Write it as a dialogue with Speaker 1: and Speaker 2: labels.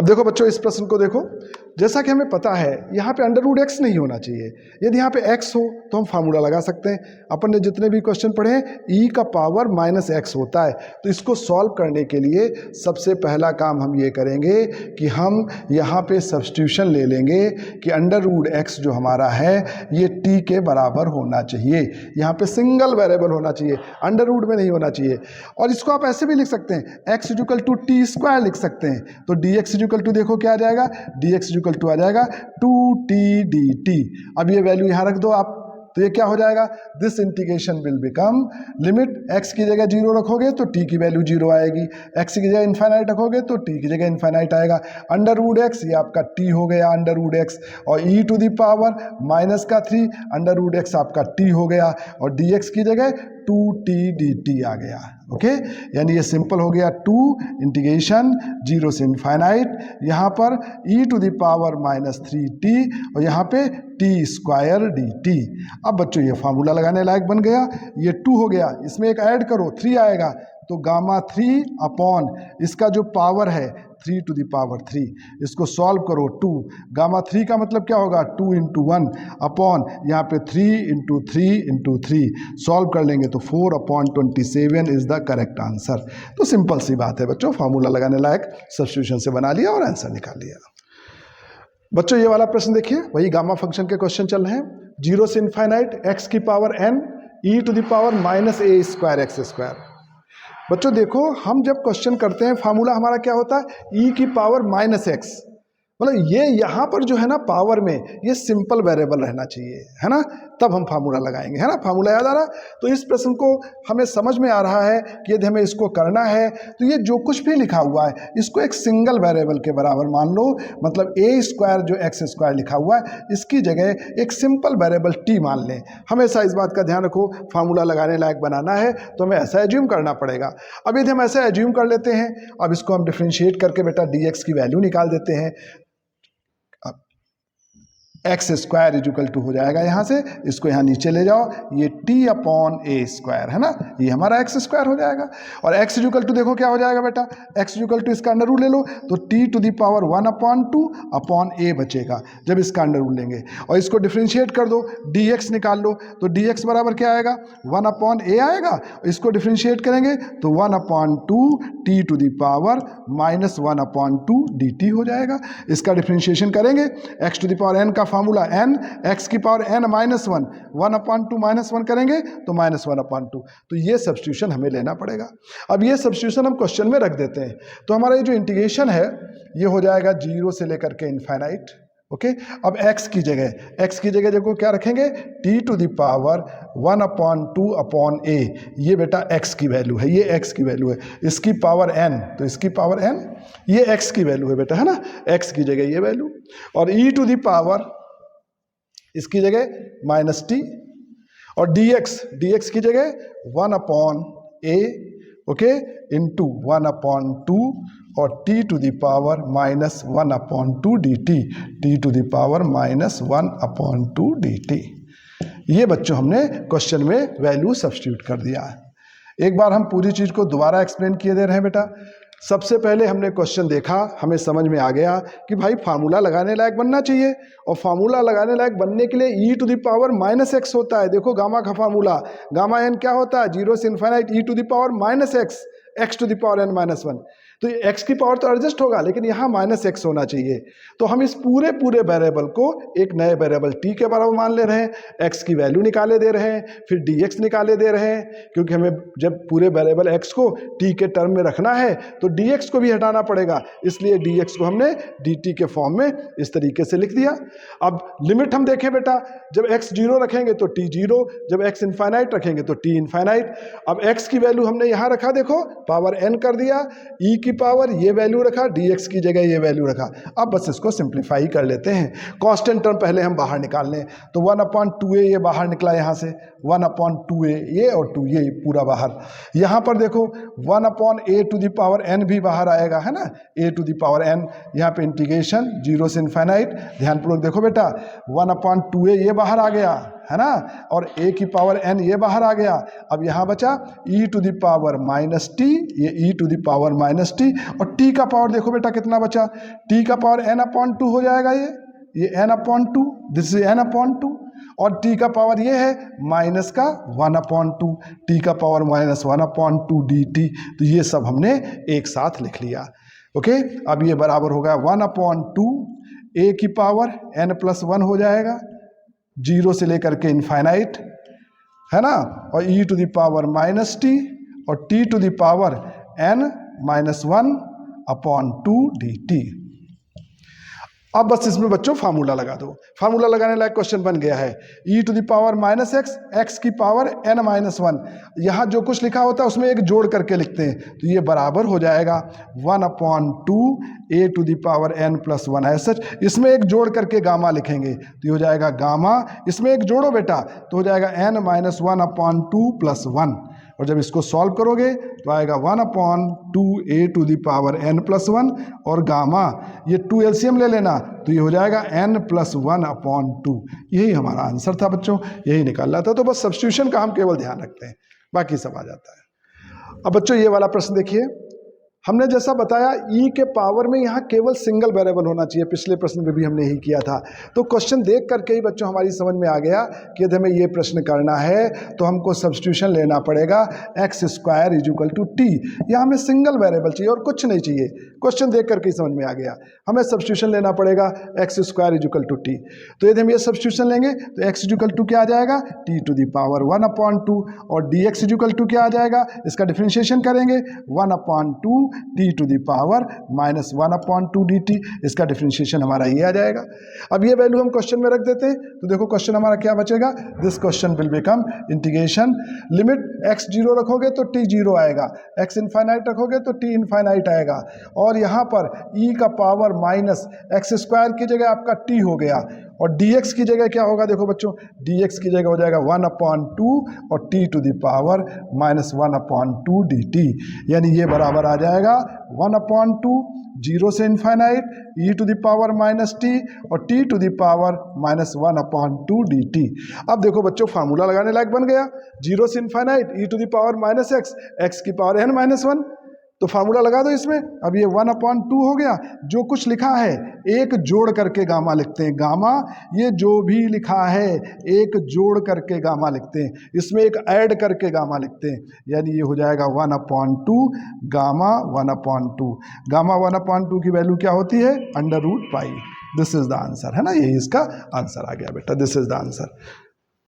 Speaker 1: अब देखो बच्चों, इस प्रश्न को देखो, जैसा कि हमें पता है यहाँ पे अंडर रूट एक्स नहीं होना चाहिए। यदि यहाँ पे एक्स हो तो हम फार्मूला लगा सकते हैं। अपन ने जितने भी क्वेश्चन पढ़े हैं ई का पावर माइनस एक्स होता है, तो इसको सॉल्व करने के लिए सबसे पहला काम हम ये करेंगे कि हम यहाँ पे सब्स्टिट्यूशन ले लेंगे कि अंडर रूट एक्स जो हमारा है ये टी के बराबर होना चाहिए। यहाँ पे सिंगल वेरिएबल होना चाहिए, अंडर रूट में नहीं होना चाहिए। और इसको आप ऐसे भी लिख सकते हैं, x equal to t square लिख सकते हैं। तो डी एक्स इक्वल टू देखो क्या आ जाएगा, डी एक्स इक्वल टू आ जाएगा 2t dt। अब ये वैल्यू यहाँ रख दो आप, तो ये क्या हो जाएगा, this integration will become limit x की जगह 0 रखोगे तो t की वैल्यू 0 आएगी, x की जगह इन्फाइनाइट रखोगे तो t की जगह इन्फाइनाइट आएगा। अंडर रूट एक्स ये आपका t हो गया अंडर रूट एक्स, और e to the power minus का 3 अंडर रूट एक्स आपका t हो गया, और dx की जगह 2t dt आ गया। ओके, यानी ये सिंपल हो गया 2 इंटीग्रेशन 0 से इन्फाइनाइट, यहाँ पर e to the power minus 3t और यहाँ पे टी स्क्वायर dt। अब बच्चों ये फार्मूला लगाने लायक बन गया, ये 2 हो गया, इसमें एक ऐड करो 3 आएगा, तो गामा 3 अपॉन इसका जो पावर है 3 टू द पावर 3, इसको सॉल्व करो 2, गामा 3 का मतलब क्या होगा 2 इंटू 1 अपॉन यहाँ पे 3 इंटू 3 इंटू 3, सॉल्व कर लेंगे तो 4 upon 27 is the correct answer. तो सिंपल सी बात है बच्चों, फार्मूला लगाने लायक सब्स्टिट्यूशन से बना लिया और आंसर निकाल लिया। बच्चों ये वाला प्रश्न देखिए, वही गामा फंक्शन के क्वेश्चन चल रहे हैं। 0 से इन्फाइनाइट एक्स की power n e to the power minus A square x square. बच्चों देखो, हम जब क्वेश्चन करते हैं फार्मूला हमारा क्या होता है, e की पावर माइनस एक्स, मतलब ये यहाँ पर जो है ना पावर में ये सिंपल वेरिएबल रहना चाहिए, है ना, तब हम फार्मूला लगाएंगे, है ना। फार्मूला याद आ रहा, तो इस प्रश्न को हमें समझ में आ रहा है कि यदि हमें इसको करना है तो ये जो कुछ भी लिखा हुआ है इसको एक सिंगल वेरिएबल के बराबर मान लो, मतलब ए स्क्वायर जो एक्स स्क्वायर लिखा हुआ है इसकी जगह एक सिंपल वेरिएबल टी मान लें। हमेशा इस बात का ध्यान रखो, फार्मूला लगाने लायक बनाना है तो हमें ऐसा एज्यूम करना पड़ेगा। अब यदि हम ऐसा एज्यूम कर लेते हैं, अब इसको हम डिफ्रेंशिएट करके बेटा डी एक्स की वैल्यू निकाल देते हैं, एक्स स्क्वायर इक्वल टू हो जाएगा, यहाँ से इसको यहाँ नीचे ले जाओ, ये टी अपॉन ए स्क्वायर है ना, ये हमारा एक्स स्क्वायर हो जाएगा। और एक्स इक्वल टू देखो क्या हो जाएगा बेटा, एक्स इक्वल टू इसका अंडर रूट ले लो तो T to the power 1 upon 2 upon A बचेगा जब इसका अंडर रूट लेंगे, और इसको डिफ्रेंशिएट कर दो, डी एक्स निकाल लो तो डी एक्स बराबर क्या आएगा 1 अपॉन ए आएगा, इसको डिफ्रेंशिएट करेंगे तो 1 upon 2 t to the power minus 1 upon 2 d t हो जाएगा। इसका डिफ्रेंशिएशन करेंगे, x to the power n का फार्मूला n, x की power n minus 1, 1 upon 2 minus 1 करेंगे तो माइनस 1 अपॉन 2, तो ये सब्स्टिट्यूशन हमें लेना पड़ेगा। अब ये सब्स्टिट्यूशन हम क्वेश्चन में रख देते हैं, तो हमारा ये जो इंटीग्रेशन है ये हो जाएगा 0 से लेकर के इनफाइनाइट। ओके, अब x की जगह देखो क्या रखेंगे, t to the power 1 upon 2 upon a, ये बेटा x की वैल्यू है, ये x की वैल्यू है, इसकी पावर n तो इसकी पावर n, ये x की वैल्यू है बेटा, है ना, x की जगह ये वैल्यू, और e टू द पावर इसकी जगह माइनस टी, और dx की जगह 1 upon a, okay, into 1 upon 2 और t to the power minus 1 upon 2 dt, t to the power minus 1 upon 2 dt। ये बच्चों हमने क्वेश्चन में वैल्यू सब्स्टिट्यूट कर दिया है। एक बार हम पूरी चीज को दोबारा एक्सप्लेन किए दे रहे हैं बेटा। सबसे पहले हमने क्वेश्चन देखा, हमें समझ में आ गया कि भाई फार्मूला लगाने लायक बनना चाहिए, और फार्मूला लगाने लायक बनने के लिए e to the power minus x होता है। देखो गामा का फार्मूला, गामा n क्या होता है, 0 से infinite e to the power minus x, x to the power n minus 1, तो x की पावर तो एडजस्ट होगा लेकिन यहाँ माइनस एक्स होना चाहिए। तो हम इस पूरे वेरिएबल को एक नए वेरिएबल t के बराबर मान ले रहे हैं, x की वैल्यू निकाले दे रहे हैं, फिर dx निकाले दे रहे हैं, क्योंकि हमें जब पूरे वेरिएबल x को t के टर्म में रखना है तो dx को भी हटाना पड़ेगा, इसलिए dx को हमने dt के फॉर्म में इस तरीके से लिख दिया। अब लिमिट हम देखें बेटा, जब x 0 रखेंगे तो t 0, जब x इन्फाइनाइट रखेंगे तो t इन्फाइनाइट। अब x की वैल्यू हमने यहाँ रखा, देखो पावर n कर दिया, e की पावर ये वैल्यू रखा, dx की जगह ये वैल्यू रखा। अब बस इसको सिंप्लीफाई कर लेते हैं, कांस्टेंट टर्म पहले हम बाहर निकाल लें, तो 1 अपॉन 2a ये बाहर निकला, यहाँ से 1 अपॉन 2a ये और 2 ये पूरा बाहर। यहाँ पर देखो 1 upon a to the power n भी बाहर आएगा, है ना, a to the power n, यहाँ पे इंटीग्रेशन 0 से इन्फाइनाइट, ध्यानपूर्वक देखो बेटा 1 अपॉन 2a ये बाहर आ गया, है ना, और a की पावर n ये बाहर आ गया। अब यहाँ बचा e to the power minus t, ये e to the power minus t, और t का पावर देखो बेटा कितना बचा, t का पावर n अपॉन 2 हो जाएगा, ये n upon 2, this is n upon 2, और t का पावर ये है माइनस का 1 अपॉन 2, t का पावर माइनस 1 अपॉन 2 dt। तो ये सब हमने एक साथ लिख लिया। ओके, अब ये बराबर होगा 1 अपॉन 2 a की पावर n प्लस 1 हो जाएगा, 0 से लेकर के इनफाइनाइट, है ना, और e to the power minus t और t to the power n minus 1 upon 2 dt। अब बस इसमें बच्चों फार्मूला लगा दो। फार्मूला लगाने लायक क्वेश्चन बन गया है। e to the power minus x, x की पावर n माइनस 1, यहाँ जो कुछ लिखा होता है उसमें एक जोड़ करके लिखते हैं, तो ये बराबर हो जाएगा 1 upon 2 a to the power n plus 1 है सच। इसमें एक जोड़ करके गामा लिखेंगे तो ये हो जाएगा गामा, इसमें एक जोड़ो बेटा तो हो जाएगा n माइनस 1 अपॉन 2 प्लस 1, और जब इसको सॉल्व करोगे तो आएगा 1 upon 2 a to the power n plus 1, और गामा ये 2 एलसीएम ले लेना तो ये हो जाएगा n प्लस 1 अपॉन 2। यही हमारा आंसर था बच्चों, यही निकालना था। तो बस सब्स्टिट्यूशन का हम केवल ध्यान रखते हैं, बाकी सब आ जाता है। अब बच्चों ये वाला प्रश्न देखिए, हमने जैसा बताया e के पावर में यहाँ केवल सिंगल वेरिएबल होना चाहिए, पिछले प्रश्न में भी हमने यही किया था। तो क्वेश्चन देख करके ही बच्चों हमारी समझ में आ गया कि यदि हमें ये प्रश्न करना है तो हमको सब्स्टिट्यूशन लेना पड़ेगा x square is equal to t. यहाँ हमें सिंगल वेरिएबल चाहिए और कुछ नहीं चाहिए, क्वेश्चन देख करके ही समझ में आ गया। हमें सब्स्टिट्यूशन लेना पड़ेगा x square is equal to t. तो यदि हम ये सब्स्टिट्यूशन लेंगे तो एक्स इज इक्वल टू क्या आ जाएगा, t to the power 1 upon 2, और d x is equal to क्या आ जाएगा, इसका डिफरेंशिएशन करेंगे 1 upon 2 t to the power minus 1 upon 2 d t, इसका डिफरेंशिएशन हमारा ये आ जाएगा। अब ये वैल्यू हम क्वेश्चन में रख देते हैं तो देखो क्वेश्चन हमारा क्या बचेगा, this question will become integration limit x 0 रखोगे तो t 0 आएगा, x इनफाइनाइट रखोगे तो t इनफाइनाइट आएगा, और यहाँ पर e का पावर माइनस एक्स स्क्वायर की जगह आपका t हो गया, और dx की जगह क्या होगा, देखो बच्चों dx की जगह हो जाएगा 1 अपॉन 2 और t to the power minus 1 upon 2 dt, यानी ये बराबर आ जाएगा 1 अपॉन 2 0 से infinite e to the power minus t और t to the power minus 1 upon 2 dt। अब देखो बच्चों फार्मूला लगाने लायक बन गया, 0 से infinite e to the power minus x, x की पावर n माइनस 1, तो फार्मूला लगा दो इसमें। अब ये 1 अपॉन 2 हो गया, जो कुछ लिखा है एक जोड़ करके गामा लिखते हैं, गामा ये जो भी लिखा है एक जोड़ करके गामा लिखते हैं, इसमें एक ऐड करके गामा लिखते हैं, यानी ये हो जाएगा 1 upon 2 gamma 1 upon 2। Gamma 1 upon 2 की वैल्यू क्या होती है, under root pi. This is the answer, है ना, यही इसका आंसर आ गया बेटा, दिस इज द आंसर।